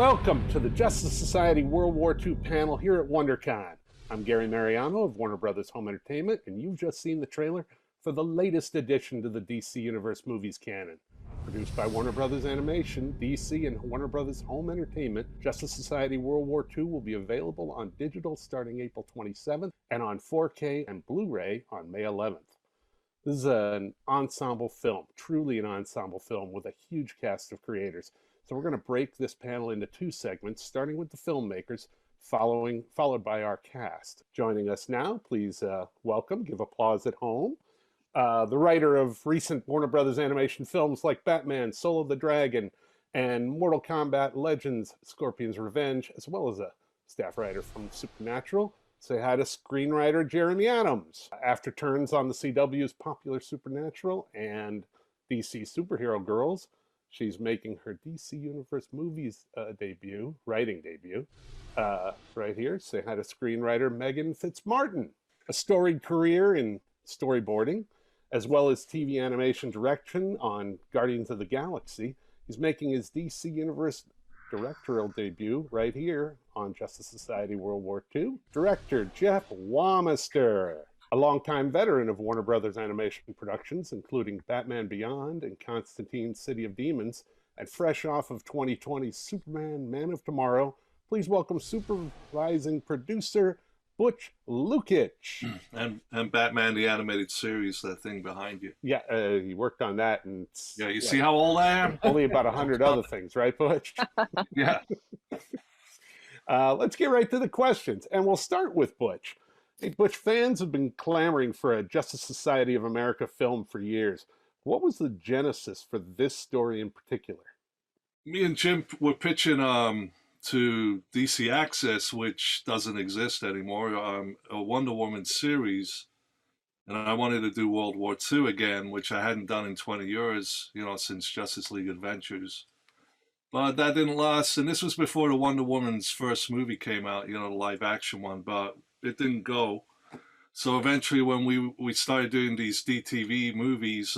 Welcome to the Justice Society World War II panel here at WonderCon. I'm Gary Mariano of Warner Brothers Home Entertainment, and you've just seen the trailer for the latest addition to the DC Universe movies canon. Produced by Warner Brothers Animation, DC, and Warner Brothers Home Entertainment, Justice Society World War II will be available on digital starting April 27th and on 4K and Blu-ray on May 11th. This is an ensemble film, truly an ensemble film with a huge cast of creators. So we're going to break this panel into two segments, starting with the filmmakers, followed by our cast. Joining us now, please welcome, give applause at home, the writer of recent Warner Brothers animation films like Batman, Soul of the Dragon, and Mortal Kombat Legends, Scorpion's Revenge, as well as a staff writer from Supernatural. Say hi to screenwriter Jeremy Adams. After turns on the CW's popular Supernatural and DC Superhero Girls, she's making her DC Universe movies writing debut, right here. Say hi to screenwriter Megan Fitzmartin. A storied career in storyboarding, as well as TV animation direction on Guardians of the Galaxy. He's making his DC Universe directorial debut right here on Justice Society World War II. Director Jeff Wamister, a longtime veteran of Warner Brothers Animation Productions, including Batman Beyond and Constantine City of Demons, and fresh off of 2020's Superman Man of Tomorrow, please welcome supervising producer Butch Lukic. And Batman the Animated Series, that thing behind you. Yeah, he worked on that. And yeah, you see how old I am? Only about 100 other things, right, Butch? Yeah. Let's get right to the questions, and we'll start with Butch. Hey, Butch, fans have been clamoring for a Justice Society of America film for years. What was the genesis for this story in particular? Me and Jim were pitching to DC Access, which doesn't exist anymore, a Wonder Woman series. And I wanted to do World War II again, which I hadn't done in 20 years, since Justice League Adventures. But that didn't last. And this was before the Wonder Woman's first movie came out, the live action one, but it didn't go. So eventually when we started doing these DTV movies,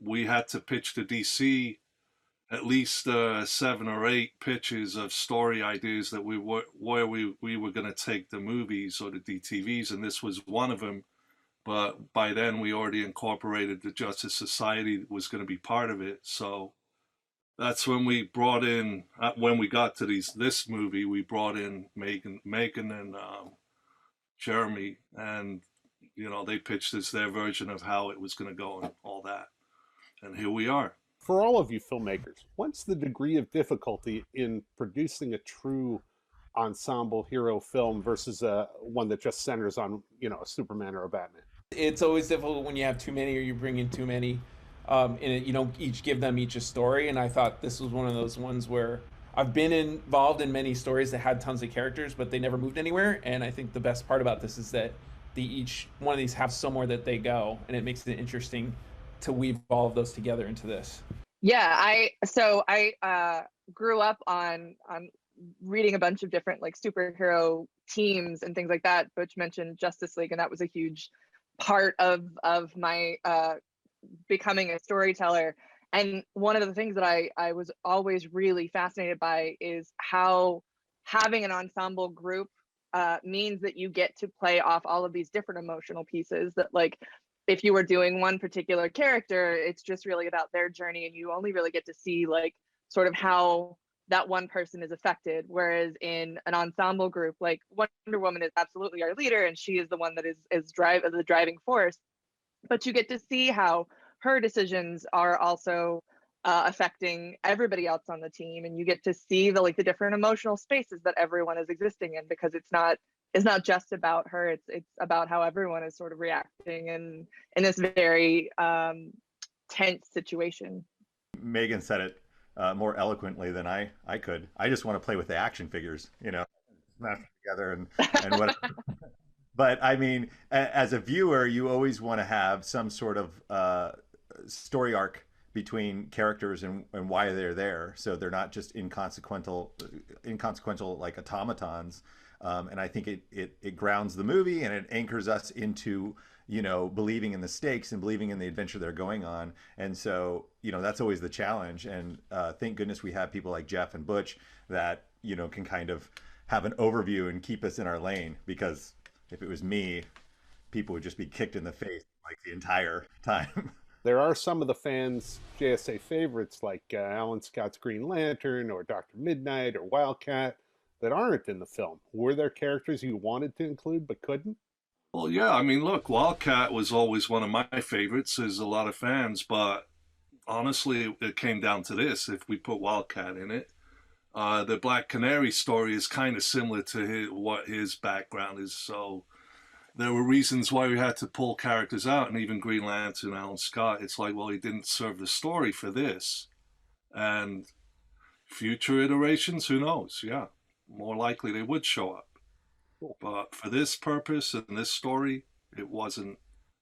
we had to pitch to DC at least 7 or 8 pitches of story ideas that we were going to take the movies or the DTVs, and this was one of them. But by then we already incorporated the Justice Society was going to be part of it. So that's when we brought in, when we got to this movie, we brought in Megan and Jeremy, and they pitched us their version of how it was going to go and all that, and here we are. For all of you filmmakers, what's the degree of difficulty in producing a true ensemble hero film versus one that just centers on, a Superman or a Batman? It's always difficult when you have too many or you bring in too many, and you don't each give them each a story. And I thought this was one of those ones where I've been involved in many stories that had tons of characters, but they never moved anywhere. And I think the best part about this is that each one of these have somewhere that they go, and it makes it interesting to weave all of those together into this. Yeah, I grew up on reading a bunch of different like superhero teams and things like that. Butch mentioned Justice League, and that was a huge part of my becoming a storyteller. And one of the things that I was always really fascinated by is how having an ensemble group means that you get to play off all of these different emotional pieces that, like, if you were doing one particular character, it's just really about their journey, and you only really get to see like sort of how that one person is affected. Whereas in an ensemble group, like Wonder Woman is absolutely our leader, and she is the one that is the driving force. But you get to see how her decisions are also affecting everybody else on the team, and you get to see the different emotional spaces that everyone is existing in, because it's not just about her, it's about how everyone is sort of reacting in this very tense situation. Megan said it more eloquently than I could. I just want to play with the action figures, smash them together and whatever. But I mean, as a viewer, you always want to have some sort of story arc between characters and why they're there, so they're not just inconsequential like automatons. And I think it grounds the movie, and it anchors us into believing in the stakes and believing in the adventure they're going on. And so, that's always the challenge. And thank goodness we have people like Jeff and Butch that, can kind of have an overview and keep us in our lane, because if it was me, people would just be kicked in the face like the entire time. There are some of the fans' JSA favorites like Alan Scott's Green Lantern or Dr. Midnight or Wildcat that aren't in the film. Were there characters you wanted to include but couldn't? Well, yeah, I mean, look, Wildcat was always one of my favorites. There's a lot of fans, but honestly, it came down to this. If we put Wildcat in it, the Black Canary story is kind of similar to what his background is. So there were reasons why we had to pull characters out, and even Green Lantern, Alan Scott. It's like, well, he didn't serve the story for this. And future iterations, who knows? Yeah, more likely they would show up. But for this purpose and this story, it wasn't.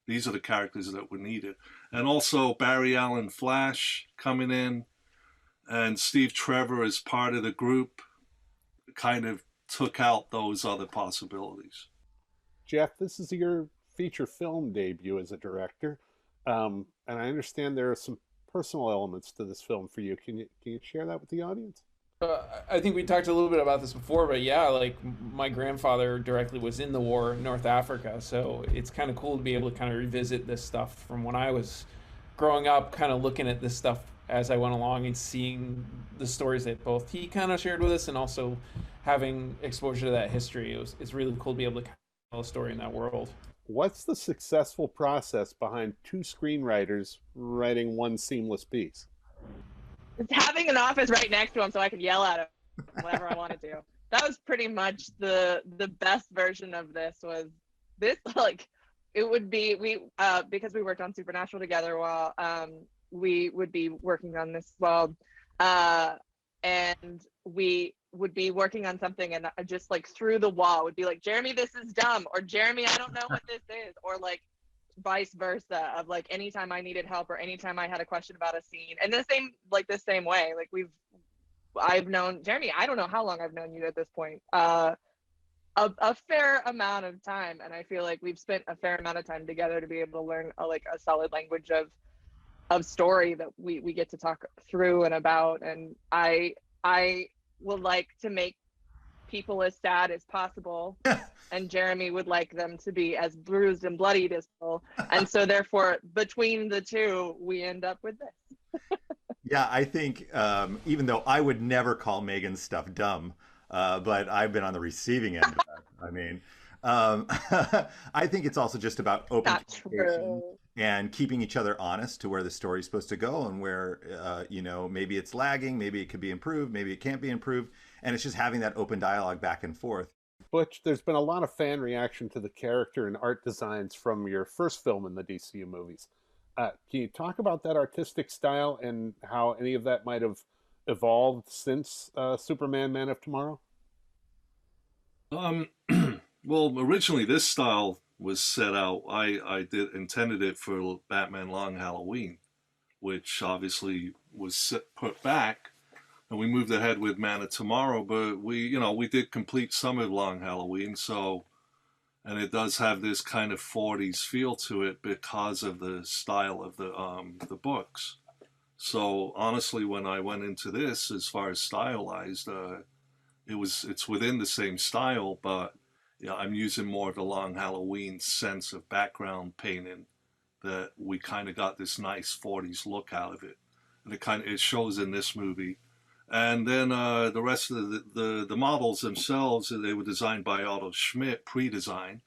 These are the characters that were needed. And also Barry Allen Flash coming in, and Steve Trevor as part of the group kind of took out those other possibilities. Jeff, this is your feature film debut as a director, and I understand there are some personal elements to this film for you. Can you share that with the audience? I think we talked a little bit about this before, but yeah, like my grandfather directly was in the war in North Africa, so it's kind of cool to be able to kind of revisit this stuff from when I was growing up, kind of looking at this stuff as I went along and seeing the stories that both he kind of shared with us and also having exposure to that history. It's really cool to be able to tell a story in that world. What's the successful process behind two screenwriters writing one seamless piece? It's having an office right next to him so I could yell at him whenever I wanted to. That was pretty much the best version of this. Was this like it would be because we worked on Supernatural together while we would be working on this as well, and we would be working on something and just like through the wall would be like, Jeremy, this is dumb, or Jeremy, I don't know what this is, or like vice versa, of like anytime I needed help or anytime I had a question about a scene. And the same way, like I've known Jeremy, I don't know how long I've known you at this point, a fair amount of time, and I feel like we've spent a fair amount of time together to be able to learn a solid language of story that we get to talk through and about. And I would like to make people as sad as possible and Jeremy would like them to be as bruised and bloodied as possible, and so therefore between the two we end up with this. Yeah, I think even though I would never call Megan's stuff dumb, but I've been on the receiving end of that. I mean, I think it's also just about open communication and keeping each other honest to where the story's supposed to go and where, maybe it's lagging, maybe it could be improved, maybe it can't be improved. And it's just having that open dialogue back and forth. Butch, there's been a lot of fan reaction to the character and art designs from your first film in the DCU movies. Can you talk about that artistic style and how any of that might have evolved since Superman Man of Tomorrow? Well, originally this style was set out. I intended it for Batman Long Halloween, which obviously was put back, and we moved ahead with Man of Tomorrow. But we did complete some of Long Halloween, and it does have this kind of 40s feel to it because of the style of the books. So honestly, when I went into this, as far as stylized, it's within the same style, but yeah, I'm using more of the Long Halloween sense of background painting, that we kind of got this nice 40s look out of it, and it shows in this movie. And then the rest of the models themselves, they were designed by Otto Schmidt, pre-design,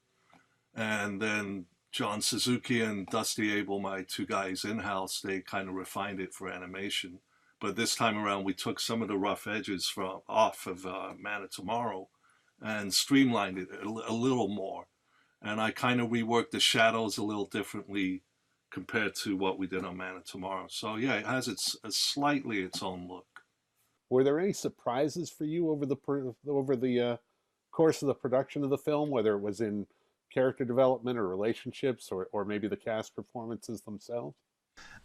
and then John Suzuki and Dusty Abel, my two guys in-house, they kind of refined it for animation. But this time around, we took some of the rough edges off of Man of Tomorrow and streamlined it a little more. And I kind of reworked the shadows a little differently compared to what we did on Man of Tomorrow. So yeah, it has slightly its own look. Were there any surprises for you over the course of the production of the film, whether it was in character development or relationships or maybe the cast performances themselves?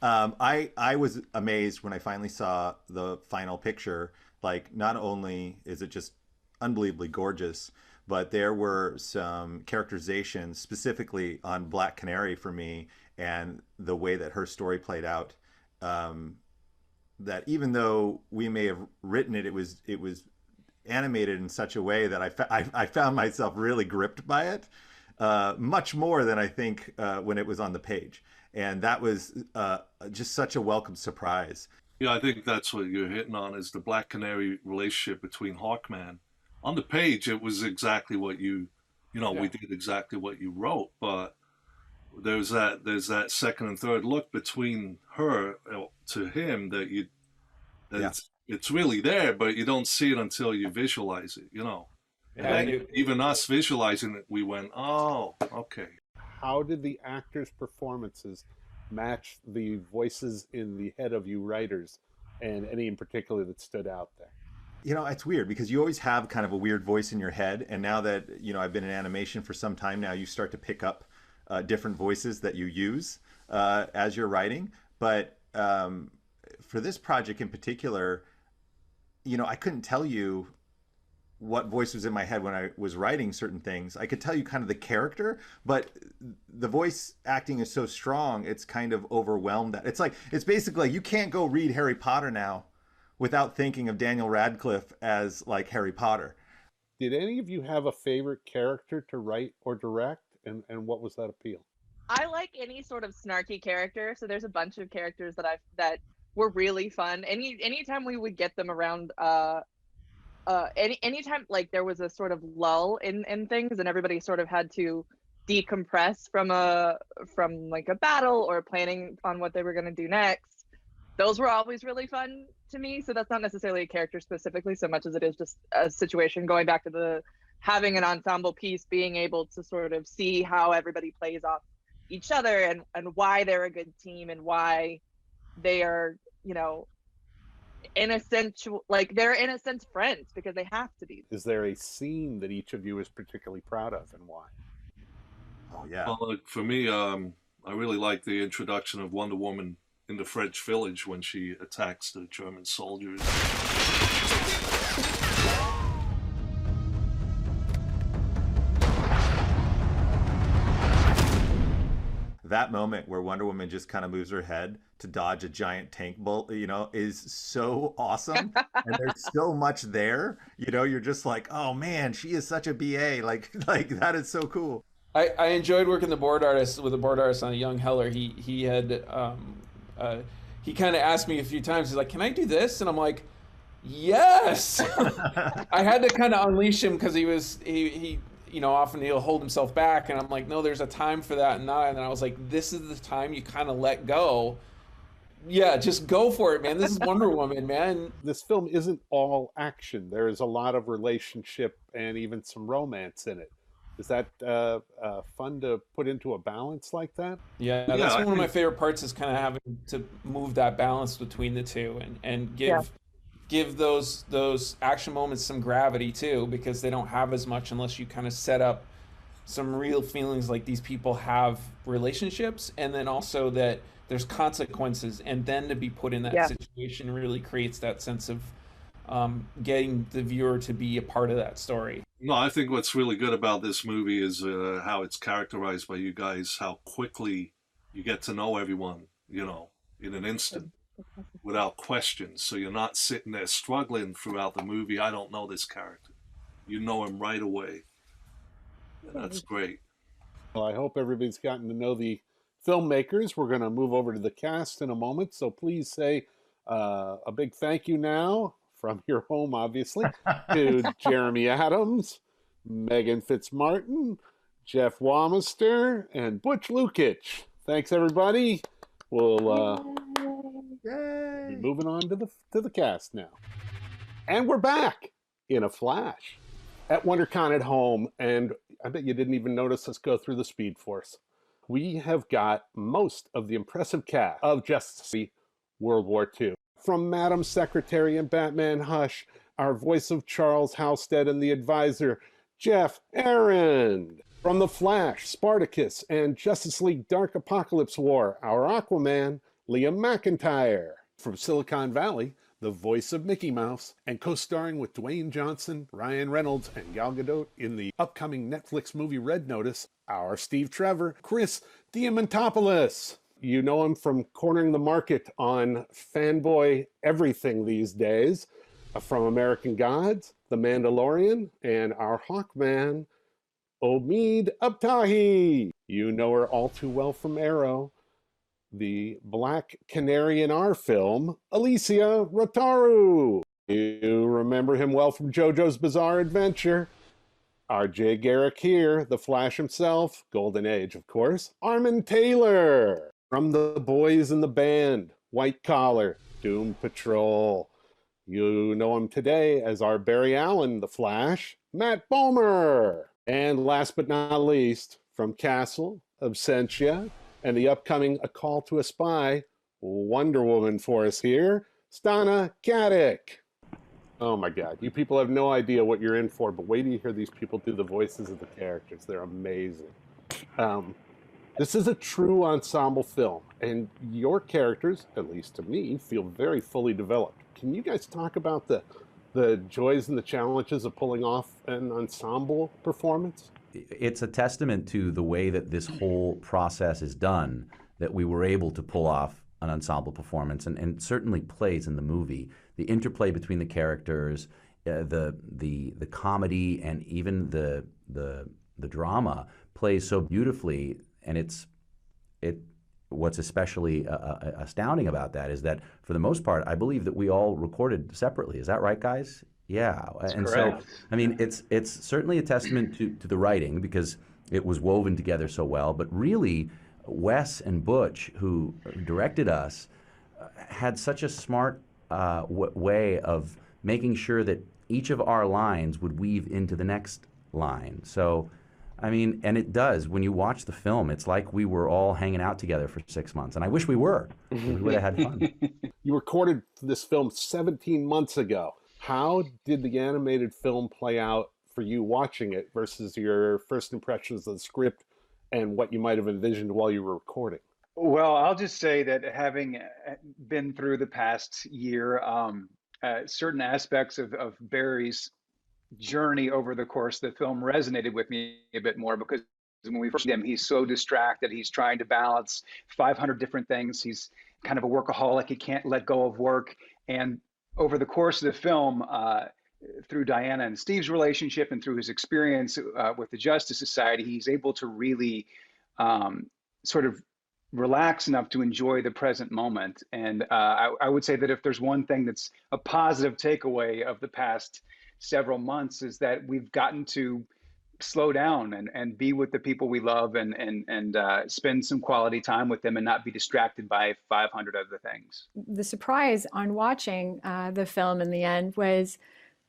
I was amazed when I finally saw the final picture. Like, not only is it just unbelievably gorgeous, but there were some characterizations specifically on Black Canary for me, and the way that her story played out. That even though we may have written it, it was animated in such a way that I found myself really gripped by it, much more than I think when it was on the page. And that was just such a welcome surprise. Yeah, I think that's what you're hitting on, is the Black Canary relationship between Hawkman. On the page, it was exactly what we did exactly what you wrote, but there's that second and third look between her to him that it's really there, but you don't see it until you visualize it, And even us visualizing it, we went, oh, okay. How did the actors' performances match the voices in the head of you writers, and any in particular that stood out there? It's weird because you always have kind of a weird voice in your head. And now that, I've been in animation for some time now, you start to pick up different voices that you use as you're writing. But for this project in particular, I couldn't tell you what voice was in my head when I was writing certain things. I could tell you kind of the character, but the voice acting is so strong, it's kind of overwhelmed. It's basically, you can't go read Harry Potter now without thinking of Daniel Radcliffe as like Harry Potter. Did any of you have a favorite character to write or direct, and what was that appeal? I like any sort of snarky character, so there's a bunch of characters that were really fun. Anytime we would get them around, anytime like there was a sort of lull in things and everybody sort of had to decompress from like a battle or planning on what they were going to do next, those were always really fun to me. So that's not necessarily a character specifically so much as it is just a situation, going back to having an ensemble piece, being able to sort of see how everybody plays off each other and why they're a good team and why they are, in a sense, they're in a sense friends because they have to be. Is there a scene that each of you is particularly proud of, and why? Oh yeah. Well, for me, I really like the introduction of Wonder Woman in the French village when she attacks the German soldiers. That moment where Wonder Woman just kind of moves her head to dodge a giant tank bolt, is so awesome. And there's so much there, you're just like, oh man, she is such a BA. Like that is so cool. I enjoyed working with the board artist on Young Heller. He had he kind of asked me a few times, he's like, can I do this? And I'm like, yes. I had to kind of unleash him because he often he'll hold himself back, and I'm like, no, there's a time for that. And I was like, this is the time you kind of let go. Yeah, just go for it, man. This is Wonder Woman, man. This film isn't all action. There is a lot of relationship and even some romance in it. Is that fun to put into a balance like that? Yeah, that's one of my favorite parts, is kind of having to move that balance between the two and give those action moments some gravity too, because they don't have as much unless you kind of set up some real feelings like these people have relationships, and then also that there's consequences, and then to be put in that situation really creates that sense of getting the viewer to be a part of that story. No, I think what's really good about this movie is how it's characterized by you guys, how quickly you get to know everyone, in an instant without questions. So you're not sitting there struggling throughout the movie. I don't know this character. You know him right away. And that's great. Well, I hope everybody's gotten to know the filmmakers. We're going to move over to the cast in a moment. So please say a big thank you now, from your home, obviously, to Jeremy Adams, Megan Fitzmartin, Jeff Wamister, and Butch Lukic. Thanks, everybody. We'll be moving on to the cast now. And we're back in a flash at WonderCon at home, and I bet you didn't even notice us go through the Speed Force. We have got most of the impressive cast of Justice League World War II. From Madam Secretary and Batman Hush, our voice of Charles Halstead and the Advisor, Jeff Aaron. From The Flash, Spartacus, and Justice League Dark Apocalypse War, our Aquaman, Liam McIntyre. From Silicon Valley, the voice of Mickey Mouse, and co-starring with Dwayne Johnson, Ryan Reynolds, and Gal Gadot in the upcoming Netflix movie Red Notice, our Steve Trevor, Chris Diamantopoulos. You know him from cornering the market on fanboy everything these days, from American Gods, The Mandalorian, and our Hawkman, Omid Abtahi. You know her all too well from Arrow, the Black Canary in our film, Alicia Rotaru. You remember him well from JoJo's Bizarre Adventure. R.J. Garrick here, the Flash himself, Golden Age, of course. Armin Taylor from The Boys in the Band, White Collar, Doom Patrol. You know him today as our Barry Allen, the Flash, Matt Bomer. And last but not least, from Castle, Absentia, and the upcoming A Call to a Spy, Wonder Woman for us here, Stana Katic. Oh my God, you people have no idea what you're in for, but wait till you hear these people do the voices of the characters. They're amazing. This is a true ensemble film, and your characters, at least to me, feel very fully developed. Can you guys talk about the joys and the challenges of pulling off an ensemble performance? It's a testament to the way that this whole process is done that we were able to pull off an ensemble performance, and certainly plays in the movie. The interplay between the characters, the comedy, and even the drama plays so beautifully. And what's especially astounding about that is that for the most part, I believe that we all recorded separately. Is that right, guys? Yeah. That's and correct. So, I mean, it's certainly a testament to the writing, because it was woven together so well. But really, Wes and Butch, who directed us, had such a smart way of making sure that each of our lines would weave into the next line. So, I mean, and it does. When you watch the film, it's like we were all hanging out together for 6 months. And I wish we were. We would have had fun. You recorded this film 17 months ago. How did the animated film play out for you watching it versus your first impressions of the script and what you might have envisioned while you were recording? Well, I'll just say that having been through the past year, certain aspects of Barry's journey over the course of the film resonated with me a bit more, because when we first see him, he's so distracted. He's trying to balance 500 different things. He's kind of a workaholic. He can't let go of work. And over the course of the film, through Diana and Steve's relationship and through his experience with the Justice Society, he's able to really sort of relax enough to enjoy the present moment. And I would say that if there's one thing that's a positive takeaway of the past several months, is that we've gotten to slow down and be with the people we love and spend some quality time with them and not be distracted by 500 other things. The surprise on watching the film in the end was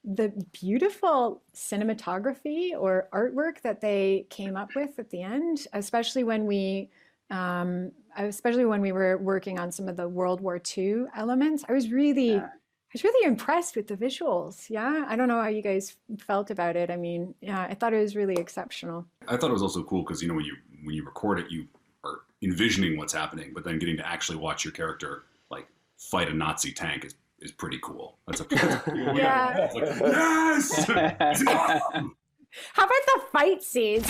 the beautiful cinematography or artwork that they came up with at the end, especially when we were working on some of the World War II elements. I was really impressed with the visuals. Yeah, I don't know how you guys felt about it. I mean, yeah, I thought it was really exceptional. I thought it was also cool because, you know, when you record it, you are envisioning what's happening, but then getting to actually watch your character like fight a Nazi tank is pretty cool. That's a yeah. It's like, yes. How about the fight scenes?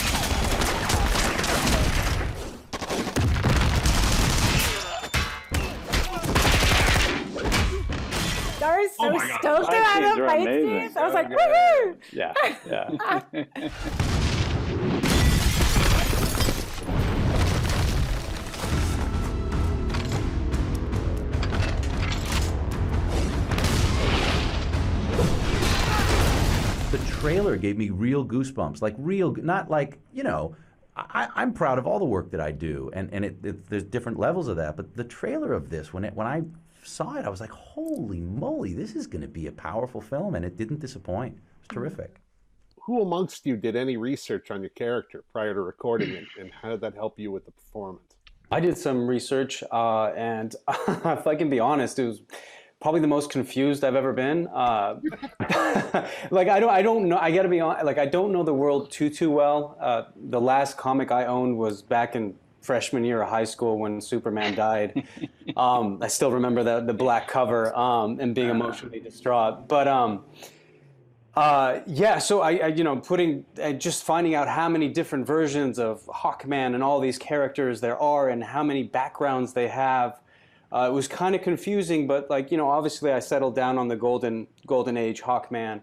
I was so stoked about the fight scenes. I was like, woohoo! Yeah, yeah. The trailer gave me real goosebumps, like real, not like, you know, I'm proud of all the work that I do, and there's different levels of that, but the trailer of this, when I saw it, I was like, holy moly, this is going to be a powerful film, and it didn't disappoint. It was terrific. Who amongst you did any research on your character prior to recording it, and how did that help you with the performance? I did some research, and if I can be honest, it was probably the most confused I've ever been. Like I don't know. I got to be honest. Like I don't know the world too well. The last comic I owned was back in freshman year of high school when Superman died. I still remember the black cover and being emotionally distraught. But yeah, so I just finding out how many different versions of Hawkman and all these characters there are and how many backgrounds they have. It was kind of confusing, but obviously I settled down on the golden age Hawkman.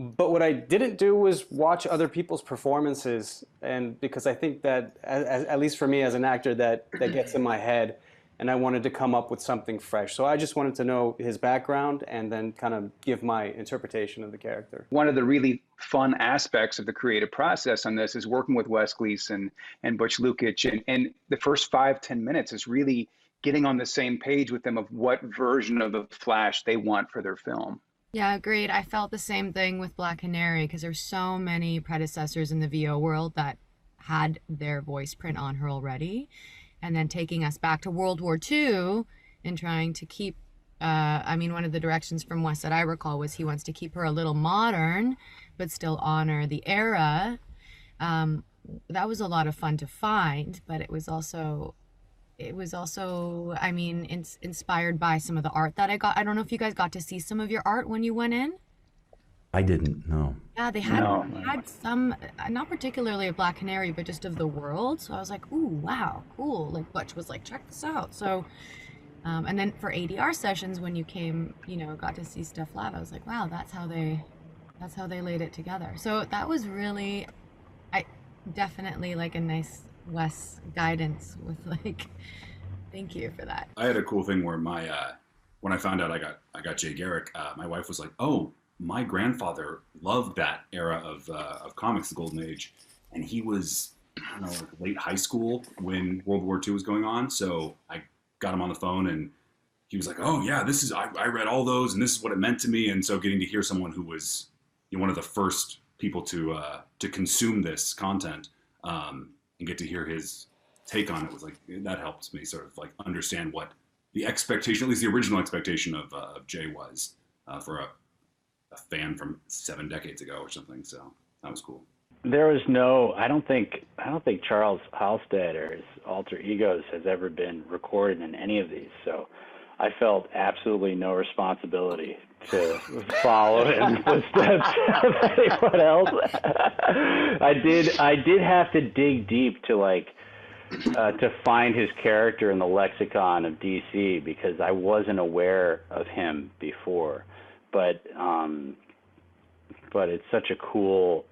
But what I didn't do was watch other people's performances, and because I think that, at least for me as an actor, that gets in my head, and I wanted to come up with something fresh. So I just wanted to know his background and then kind of give my interpretation of the character. One of the really fun aspects of the creative process on this is working with Wes Gleason and Butch Lukic, and the first 5-10 minutes is really getting on the same page with them of what version of the Flash they want for their film. Yeah, agreed. I felt the same thing with Black Canary because there's so many predecessors in the VO world that had their voice print on her already. And then taking us back to World War II and trying to keep, one of the directions from Wes that I recall was he wants to keep her a little modern, but still honor the era. That was a lot of fun to find, but it was also, inspired by some of the art that I got. I don't know if you guys got to see some of your art when you went in. I didn't, no. Yeah, they had some, not particularly of Black Canary, but just of the world. So I was like, ooh, wow, cool. Like Butch was like, check this out. So, and then for ADR sessions, when you came, got to see stuff live, I was like, wow, that's how they laid it together. So that was really, definitely like a nice Wes guidance with like, thank you for that. I had a cool thing where when I found out I got Jay Garrick, my wife was like, oh, my grandfather loved that era of comics, the Golden Age, and he was, I don't know, like late high school when World War II was going on. So I got him on the phone, and he was like, "Oh yeah, this is I read all those, and this is what it meant to me." And so getting to hear someone who was one of the first people to consume this content and get to hear his take on it was like that helped me sort of like understand what the expectation, at least the original expectation of Jay was for a fan from 7 decades ago or something. So that was cool. There was no, I don't think Charles Halstead or his alter egos has ever been recorded in any of these. So I felt absolutely no responsibility to follow in the footsteps of anyone else. I did have to dig deep to to find his character in the lexicon of DC because I wasn't aware of him before. But it's such a cool.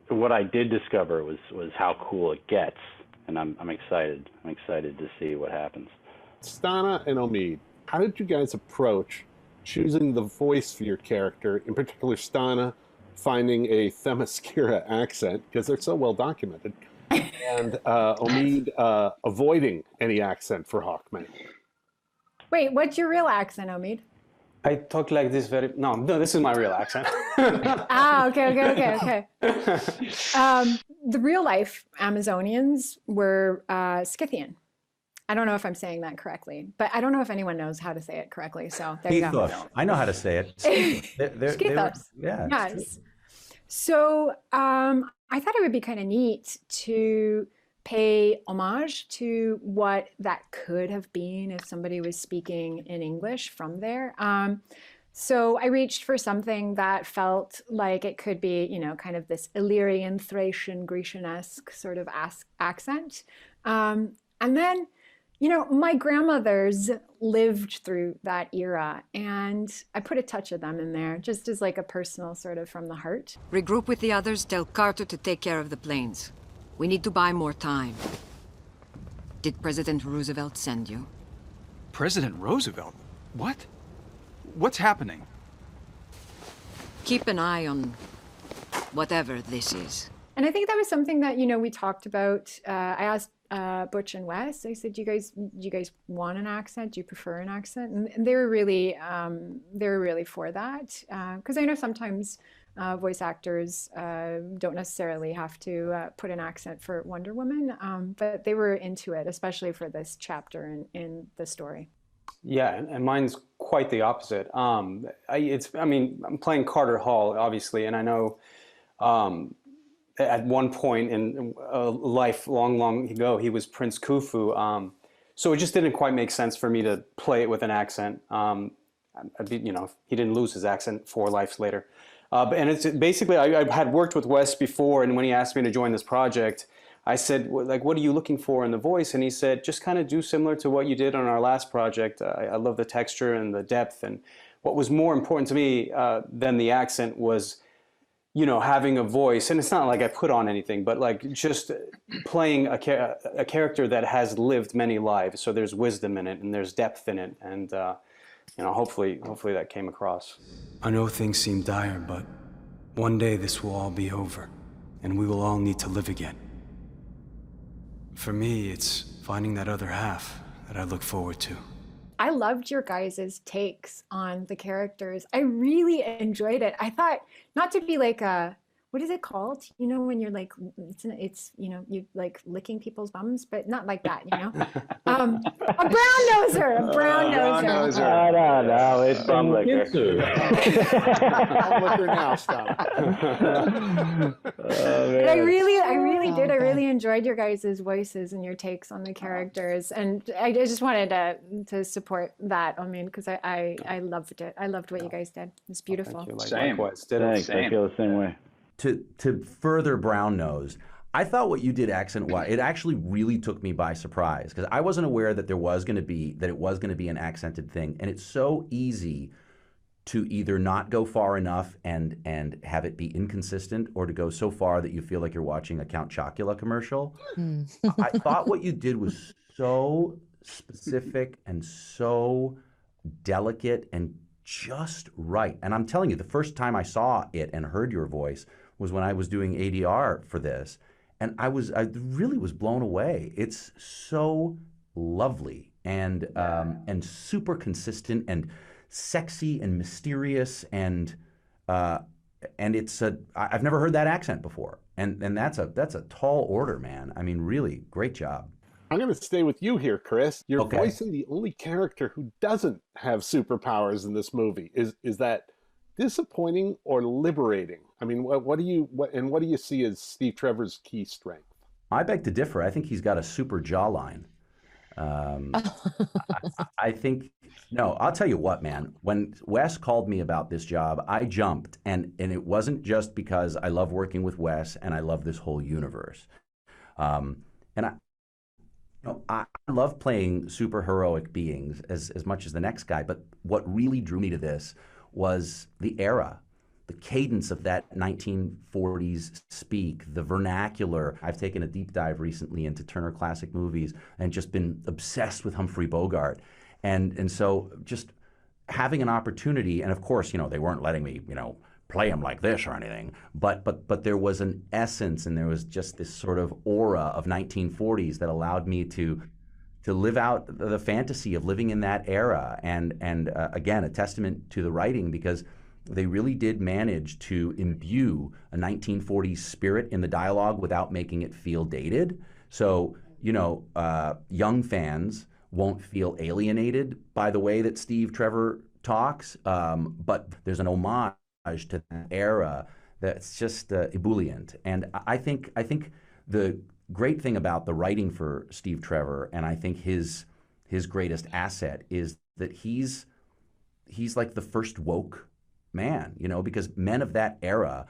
What I did discover was how cool it gets, and I'm excited. I'm excited to see what happens. Stana and Omid, how did you guys approach choosing the voice for your character? In particular, Stana finding a Themyscira accent because they're so well documented, and Omid avoiding any accent for Hawkman. Wait, what's your real accent, Omid? I talk like this no, this is my real accent. Okay. The real life Amazonians were Scythian. I don't know if I'm saying that correctly, but I don't know if anyone knows how to say it correctly. So there you go. I know how to say it. Scythos. Yeah. Yes. So I thought it would be kind of neat to pay homage to what that could have been if somebody was speaking in English from there. So I reached for something that felt like it could be, kind of this Illyrian, Thracian, Grecian-esque sort of accent. And then, my grandmothers lived through that era, and I put a touch of them in there, just as like a personal sort of from the heart. Regroup with the others, tell Carter to take care of the planes. We need to buy more time. Did President Roosevelt send you? President Roosevelt? What? What's happening? Keep an eye on whatever this is. And I think that was something that, we talked about. I asked Butch and Wes, I said, do you guys want an accent? Do you prefer an accent? And they were really for that. Because I know sometimes voice actors don't necessarily have to put an accent for Wonder Woman, but they were into it, especially for this chapter in the story. Yeah, and mine's quite the opposite. I'm playing Carter Hall, obviously, and I know at one point in a life long ago, he was Prince Khufu. So it just didn't quite make sense for me to play it with an accent. He didn't lose his accent 4 lives later. And it's basically, I had worked with Wes before, and when he asked me to join this project, I said, like, what are you looking for in the voice? And he said, just kind of do similar to what you did on our last project. I love the texture and the depth. And what was more important to me than the accent was, having a voice. And it's not like I put on anything, but like just playing a character that has lived many lives. So there's wisdom in it and there's depth in it. And, hopefully that came across. I know things seem dire, but one day this will all be over and we will all need to live again. For me, it's finding that other half that I look forward to. I loved your guys' takes on the characters. I really enjoyed it. I thought, not to be like what is it called? When you're like, you like licking people's bums, but not like that, a brown noser, I don't know, it's bum liquor. Bum liquor now, stop. But I really did. I really enjoyed your guys' voices and your takes on the characters. And I just wanted to support that. I mean, because I loved it. I loved what you guys did. It's beautiful. Thank you. Same. Likewise. Thanks. I feel the same way. To further brown nose, I thought what you did accent-wise, it actually really took me by surprise because I wasn't aware that it was going to be an accented thing, and it's so easy to either not go far enough and have it be inconsistent, or to go so far that you feel like you're watching a Count Chocula commercial. I thought what you did was so specific and so delicate and just right. And I'm telling you, the first time I saw it and heard your voice was when I was doing ADR for this. And I really was blown away. It's so lovely and super consistent and sexy and mysterious and it's I've never heard that accent before. And that's a tall order, man. I mean, really great job. I'm going to stay with you here, Chris. You're Okay. voicing the only character who doesn't have superpowers in this movie. Is that disappointing or liberating? I mean, what do you see as Steve Trevor's key strength? I beg to differ. I think he's got a super jawline. I think, no, I'll tell you what, man. When Wes called me about this job, I jumped. And it wasn't just because I love working with Wes and I love this whole universe. I love playing superheroic beings as much as the next guy, but what really drew me to this was the era, the cadence of that 1940s speak, the vernacular. I've taken a deep dive recently into Turner Classic Movies and just been obsessed with Humphrey Bogart. And so just having an opportunity, and of course, they weren't letting me, play him like this or anything, but there was an essence and there was just this sort of aura of 1940s that allowed me to live out the fantasy of living in that era. And again, a testament to the writing, because they really did manage to imbue a 1940s spirit in the dialogue without making it feel dated. So, young fans won't feel alienated by the way that Steve Trevor talks, but there's an homage to that era that's just ebullient. And I think the great thing about the writing for Steve Trevor, and I think his greatest asset, is that he's like the first woke man, because men of that era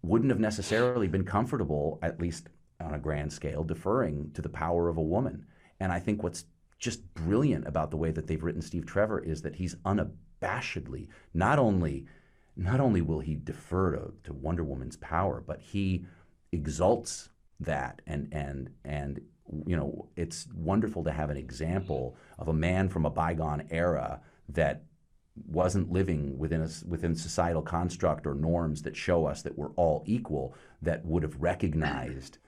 wouldn't have necessarily been comfortable, at least on a grand scale, deferring to the power of a woman. And I think what's just brilliant about the way that they've written Steve Trevor is that he's unabashedly, not only will he defer to Wonder Woman's power, but he exalts that. And it's wonderful to have an example of a man from a bygone era that wasn't living within societal construct or norms that show us that we're all equal, that would have recognized,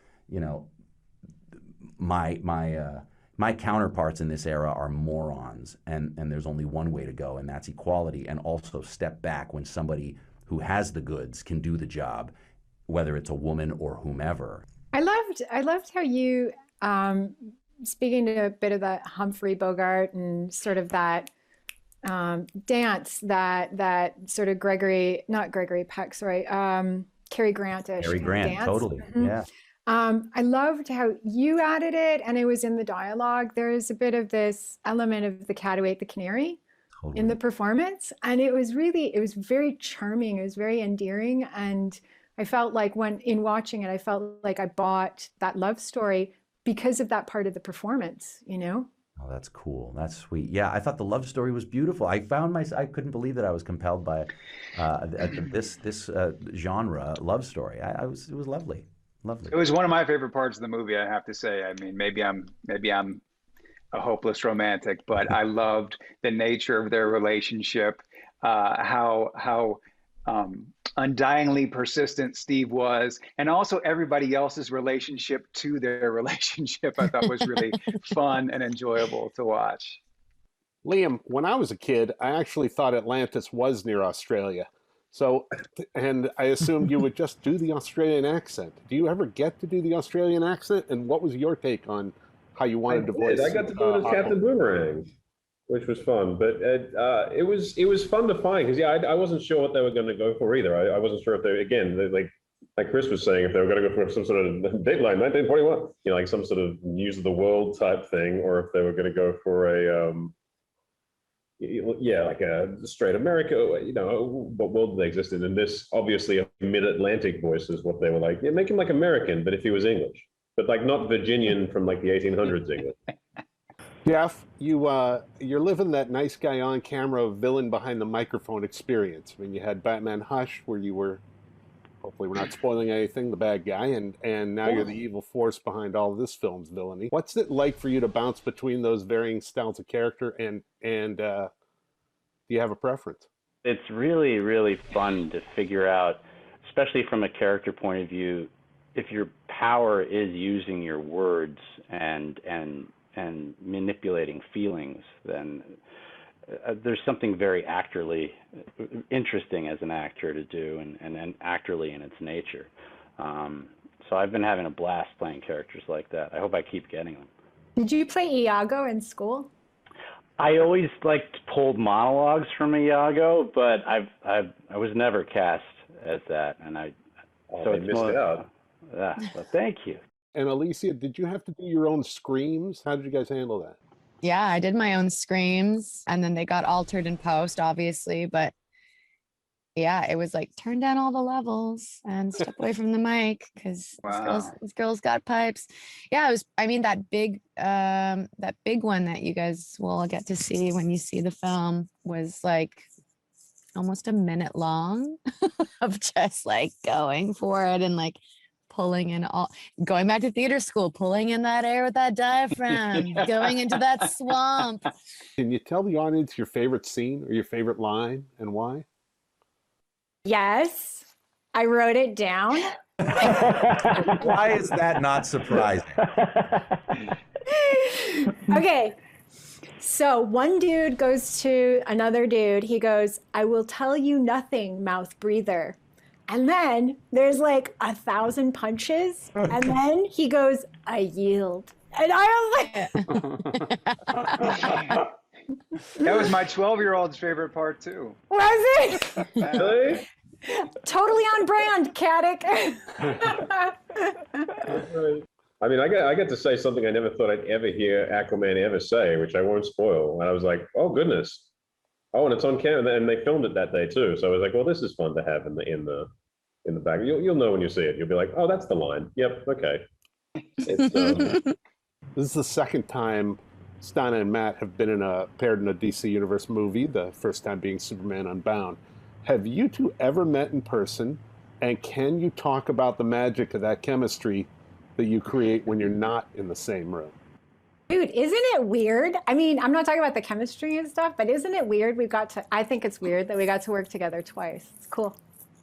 my counterparts in this era are morons, and there's only one way to go, and that's equality, and also step back when somebody who has the goods can do the job, whether it's a woman or whomever. I loved how you, speaking to a bit of that Humphrey Bogart and sort of that dance that sort of Gregory Peck, Cary Grant-ish Cary kind of Grant, dance. totally. Yeah. I loved how you added it, and it was in the dialogue. There is a bit of this element of the cat who ate the canary in the performance, and it was very charming. It was very endearing, and I felt like in watching it, I felt like I bought that love story because of that part of the performance, you know? Oh, that's cool. That's sweet. Yeah, I thought the love story was beautiful. I couldn't believe that I was compelled by this genre love story. It was lovely. Lovely. It was one of my favorite parts of the movie, I have to say. I mean, maybe I'm a hopeless romantic, but I loved the nature of their relationship, how undyingly persistent Steve was, and also everybody else's relationship to their relationship. I thought was really fun and enjoyable to watch. Liam, when I was a kid, I actually thought Atlantis was near Australia. So, and I assumed you would just do the Australian accent. Do you ever get to do the Australian accent? And what was your take on how you wanted to voice? I got to do it as Captain Boomerang, which was fun. But it was fun to find because I wasn't sure what they were going to go for either. I wasn't sure if like Chris was saying, if they were going to go for some sort of Dateline 1941, like some sort of news of the world type thing, or if they were going to go for a like a straight America, what world they existed. And this, obviously, a mid-Atlantic voice is what they were like. Yeah, make him like American, but if he was English, but like not Virginian from like the 1800s English. Jeff, you're living that nice guy on camera, villain behind the microphone experience. I mean, you had Batman Hush, where you were, hopefully we're not spoiling anything, the bad guy, and now you're the evil force behind all of this film's villainy. What's it like for you to bounce between those varying styles of character, and do you have a preference? It's really, really fun to figure out, especially from a character point of view, if your power is using your words and manipulating feelings, then there's something very actorly interesting as an actor to do, and actorly in its nature. So I've been having a blast playing characters like that. I hope I keep getting them. Did you play Iago in school? I always pulled monologues from Iago, but I was never cast as that, and so it's missed out. Yeah, well, thank you. And Alicia, did you have to do your own screams? How did you guys handle that? Yeah, I did my own screams, and then they got altered in post, obviously, but yeah, it was like turn down all the levels and step away from the mic because this girl's got pipes. Yeah, it was. I mean, that big one that you guys will get to see when you see the film was like almost a minute long of just like going for it and like pulling in going back to theater school, pulling in that air with that diaphragm, going into that swamp. Can you tell the audience your favorite scene or your favorite line and why? Yes, I wrote it down. Why is that not surprising? Okay, so one dude goes to another dude. He goes, "I will tell you nothing, mouth breather." And then there's like 1,000 punches. And then he goes, "I yield." And I was like... That was my 12-year-old's favorite part too. Was it? Really? Totally on brand, Garrick. I mean, I get to say something I never thought I'd ever hear Aquaman ever say, which I won't spoil. And I was like, oh goodness. Oh, and it's on camera, and they filmed it that day too. So I was like, well, this is fun to have in the back. You'll know when you see it. You'll be like, oh, that's the line. Yep, okay. This is the second time Stana and Matt have been paired in a DC Universe movie, the first time being Superman Unbound. Have you two ever met in person, and can you talk about the magic of that chemistry that you create when you're not in the same room? Dude, isn't it weird? I mean, I'm not talking about the chemistry and stuff, but isn't it weird I think it's weird that we got to work together twice. It's cool.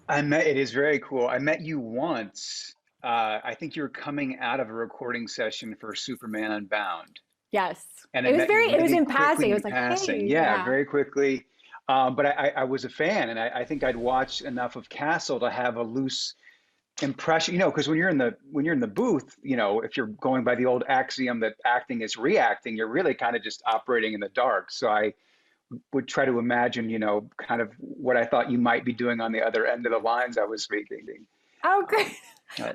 It is very cool. I met you once. I think you were coming out of a recording session for Superman Unbound. Yes. And it was in passing. It was like, hey. Yeah, very quickly. But I was a fan, and I think I'd watched enough of Castle to have a loose impression, because when you're in the booth, if you're going by the old axiom that acting is reacting, you're really kind of just operating in the dark. So I would try to imagine, kind of what I thought you might be doing on the other end of the lines I was speaking. Oh, great. I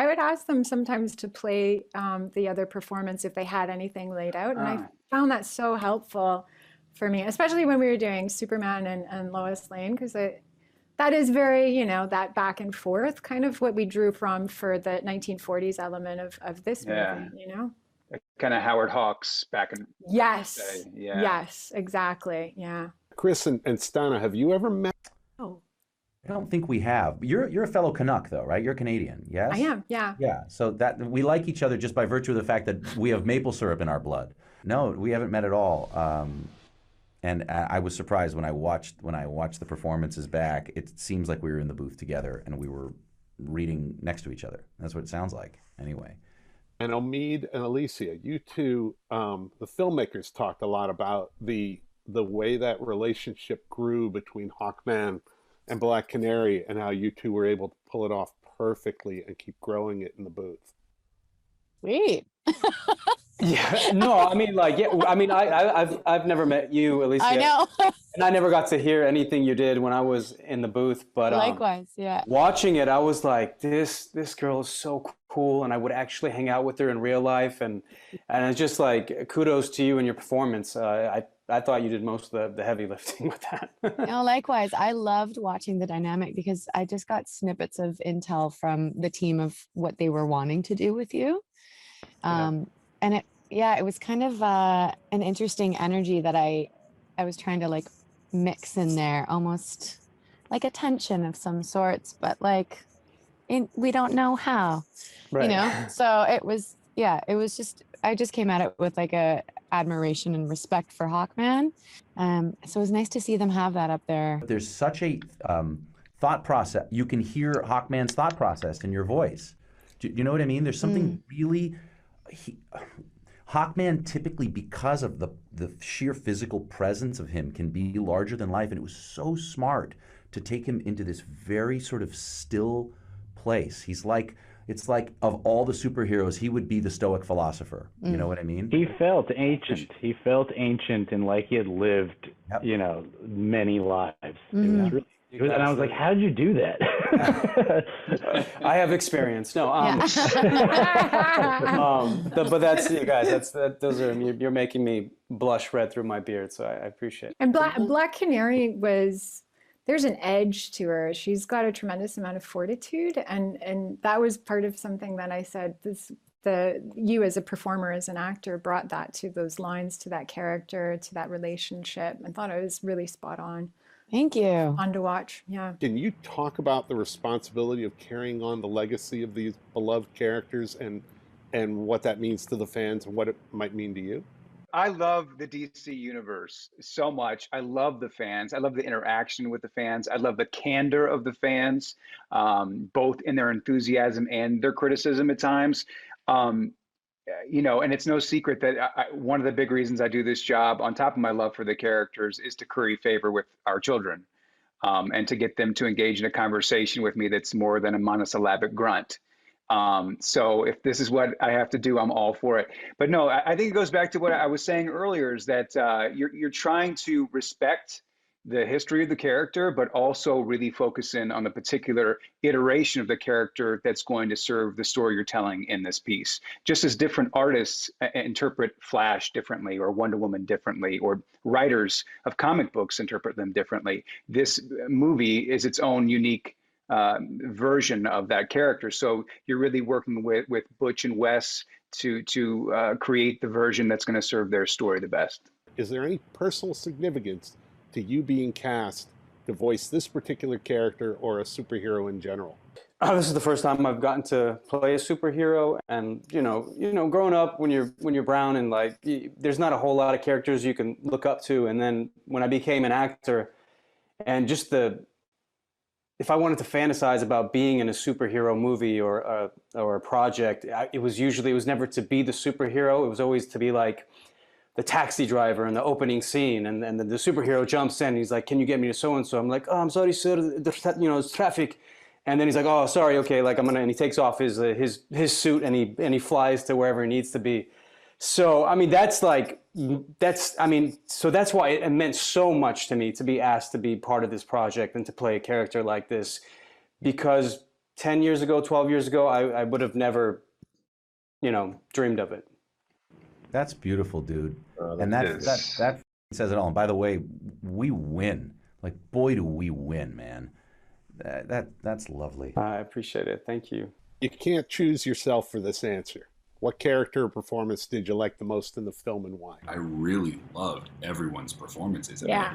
would ask them sometimes to play the other performance if they had anything laid out. And I found that so helpful for me, especially when we were doing Superman and Lois Lane, because that is very, that back and forth, kind of what we drew from for the 1940s element of this movie, Kind of Howard Hawks back in Yes. the day. Yeah. Yes, exactly. Yeah. Chris and Stana, have you ever met? Oh. I don't think we have. You're a fellow Canuck, though, right? You're Canadian, yes? I am, yeah. Yeah, so that we like each other just by virtue of the fact that we have maple syrup in our blood. No, we haven't met at all. And I was surprised when I watched the performances back. It seems like we were in the booth together and we were reading next to each other. That's what it sounds like, anyway. And Omid and Alicia, you two, the filmmakers talked a lot about the way that relationship grew between Hawkman and Black Canary, and how you two were able to pull it off perfectly and keep growing it in the booth. Sweet. Yeah, no, I mean, I've never met you, Alicia. I know. And I never got to hear anything you did when I was in the booth, but Likewise, yeah. Watching it, I was like, this girl is so cool, and I would actually hang out with her in real life, and it's just like, kudos to you and your performance. I thought you did most of the heavy lifting with that. No, likewise. I loved watching the dynamic because I just got snippets of intel from the team of what they were wanting to do with you. And it was kind of an interesting energy that I was trying to like mix in there, almost like a tension of some sorts, but we don't know how, right. So it was just, I just came at it with like a admiration and respect for Hawkman. So it was nice to see them have that up there. There's such a thought process. You can hear Hawkman's thought process in your voice. Do you know what I mean? There's something really... Hawkman typically, because of the sheer physical presence of him, can be larger than life. And it was so smart to take him into this very sort of still place. It's like of all the superheroes, he would be the stoic philosopher. You know what I mean? He felt ancient. He felt ancient and like he had lived, many lives. Mm-hmm. It was really, and I was like, how did you do that? I have experience. No, but that's you guys. Those are you're making me blush red through my beard. So I appreciate it. And Black Canary there's an edge to her. She's got a tremendous amount of fortitude, and that was part of something that I said. You as a performer, as an actor, brought that to those lines, to that character, to that relationship, and thought it was really spot on. Thank you. Fun to watch. Yeah. Can you talk about the responsibility of carrying on the legacy of these beloved characters and what that means to the fans and what it might mean to you? I love the DC universe so much. I love the fans. I love the interaction with the fans. I love the candor of the fans, both in their enthusiasm and their criticism at times. And it's no secret that one of the big reasons I do this job, on top of my love for the characters, is to curry favor with our children, and to get them to engage in a conversation with me that's more than a monosyllabic grunt. So if this is what I have to do, I'm all for it. But no, I think it goes back to what I was saying earlier, is that you're trying to respect the history of the character, but also really focus in on the particular iteration of the character that's going to serve the story you're telling in this piece. Just as different artists interpret Flash differently, or Wonder Woman differently, or writers of comic books interpret them differently, this movie is its own unique version of that character. So you're really working with Butch and Wes to create the version that's going to serve their story the best. Is there any personal significance to you being cast to voice this particular character or a superhero in general? This is the first time I've gotten to play a superhero, and growing up when you're brown and there's not a whole lot of characters you can look up to, and then when I became an actor, and just if I wanted to fantasize about being in a superhero movie or a project, it was never to be the superhero. It was always to be like the taxi driver in the opening scene, and then the superhero jumps in. And he's like, "Can you get me to so and so?" I'm like, "Oh, I'm sorry, sir. It's traffic." And then he's like, "Oh, sorry. Okay, and he takes off his suit and he flies to wherever he needs to be." So I mean, so that's why it meant so much to me to be asked to be part of this project and to play a character like this, because 10 years ago, 12 years ago, I would have never, dreamed of it. That's beautiful, dude. And that says it all. And by the way, we win. Like, boy, do we win, man. That's lovely. I appreciate it. Thank you. You can't choose yourself for this answer. What character or performance did you like the most in the film and why? I really loved everyone's performances. Yeah.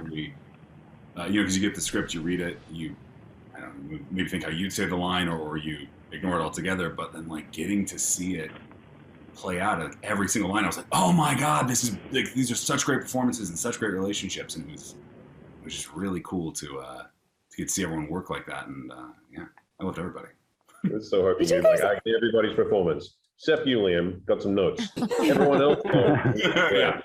Because you get the script, you read it, I don't know, maybe think how you'd say the line, or you ignore it altogether. But then, like, getting to see it play out at every single line, I was like, oh my God, these are such great performances and such great relationships, and it was just really cool to get to see everyone work like that. And I loved everybody. I was so hoping you'd like everybody's performance. Except you, Liam, got some notes. Everyone else, yeah.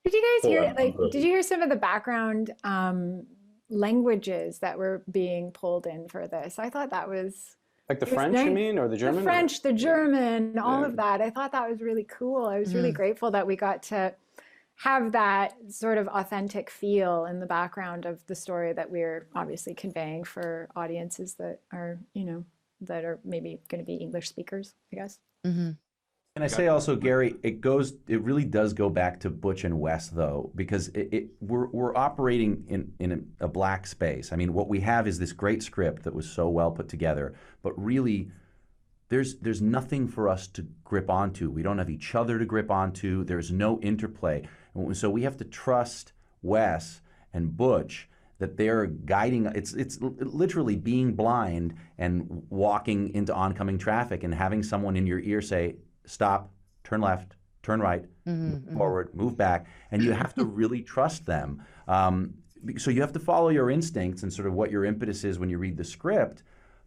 Did you guys hear? Did you hear some of the background languages that were being pulled in for this? I thought that was like the French, you mean, or the German? The French, the German, all of that. I thought that was really cool. I was really grateful that we got to have that sort of authentic feel in the background of the story that we're obviously conveying for audiences that are, that are maybe going to be English speakers, I guess. Mm-hmm. And I say also, Gary, it really does go back to Butch and Wes, though, because we're operating in a black space. I mean, what we have is this great script that was so well put together, but really, there's nothing for us to grip onto. We don't have each other to grip onto. There's no interplay. So we have to trust Wes and Butch that they're guiding. It's literally being blind and walking into oncoming traffic and having someone in your ear say, stop, turn left, turn right, move forward, move back. And you have to really trust them. So you have to follow your instincts and sort of what your impetus is when you read the script.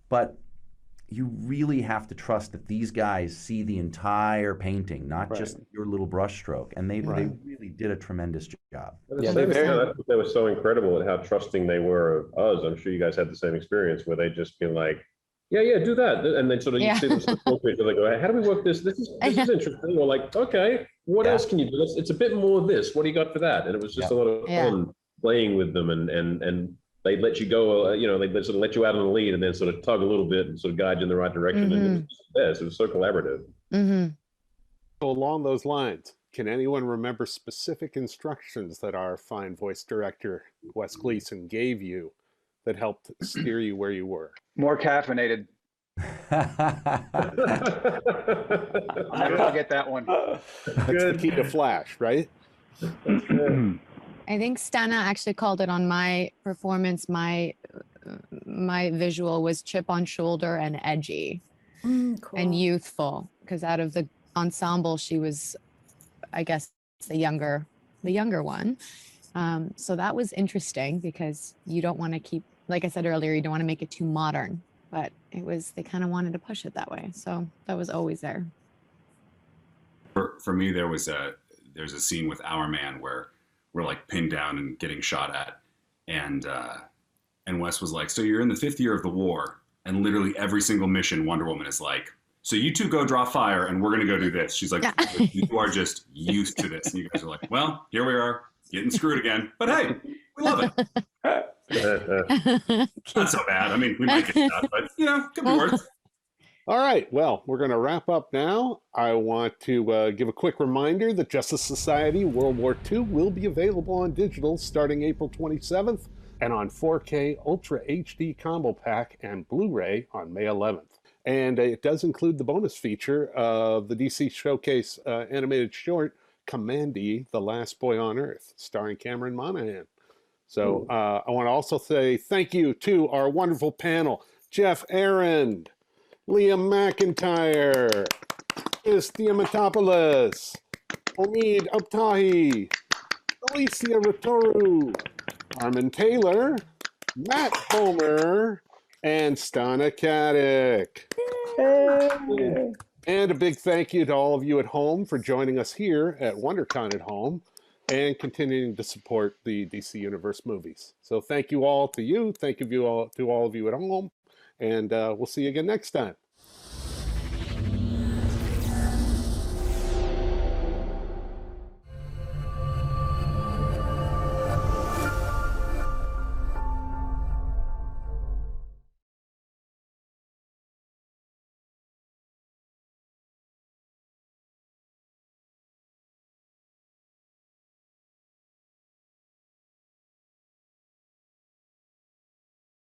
But you really have to trust that these guys see the entire painting, not just your little brushstroke. And they really did a tremendous job. Yeah, they were so incredible at how trusting they were of us. I'm sure you guys had the same experience where they just been like, yeah, do that. And then sort of you see them sort of talk to each other, go, hey, how do we work this? This is interesting. Or like, okay, what else can you do? It's a bit more of this. What do you got for that? And it was just a lot of fun playing with them, and they'd let you go, they'd sort of let you out on the lead and then sort of tug a little bit and sort of guide you in the right direction. And it was so collaborative. So along those lines, can anyone remember specific instructions that our fine voice director, Wes Gleason, gave you that helped steer you where you were? More caffeinated. I'll never forget that one. That's the key to Flash, right? I think Stana actually called it on my performance. My visual was chip on shoulder and edgy Cool. and youthful, because out of the ensemble, she was, I guess, the younger one. So that was interesting because you don't want to keep, like I said earlier, you don't want to make it too modern, but they kind of wanted to push it that way. So that was always there. For me, there's a scene with Hourman where we're like pinned down and getting shot at, and Wes was like, so you're in the 5th year of the war, and literally every single mission Wonder Woman is like, so you two go draw fire and we're gonna go do this. She's like, you are just used to this. And you guys are like, well, here we are getting screwed again, but hey, we love it. Not so bad. I mean, we might get shot, but could be worse. All right, well, we're going to wrap up now. I want to give a quick reminder that Justice Society World War II will be available on digital starting April 27th and on 4K Ultra HD Combo Pack and Blu-ray on May 11th. And it does include the bonus feature of the DC Showcase animated short, Commandy, The Last Boy on Earth, starring Cameron Monaghan. So I want to also say thank you to our wonderful panel, Jeff Arend, Liam McIntyre, Chris Diamatopoulos, Omid Abtahi, Alicia Ratoru, Armin Taylor, Matt Homer, and Stana Katic. And a big thank you to all of you at home for joining us here at WonderCon at Home and continuing to support the DC Universe movies. So thank you all to you. Thank you all to all of you at home. And we'll see you again next time.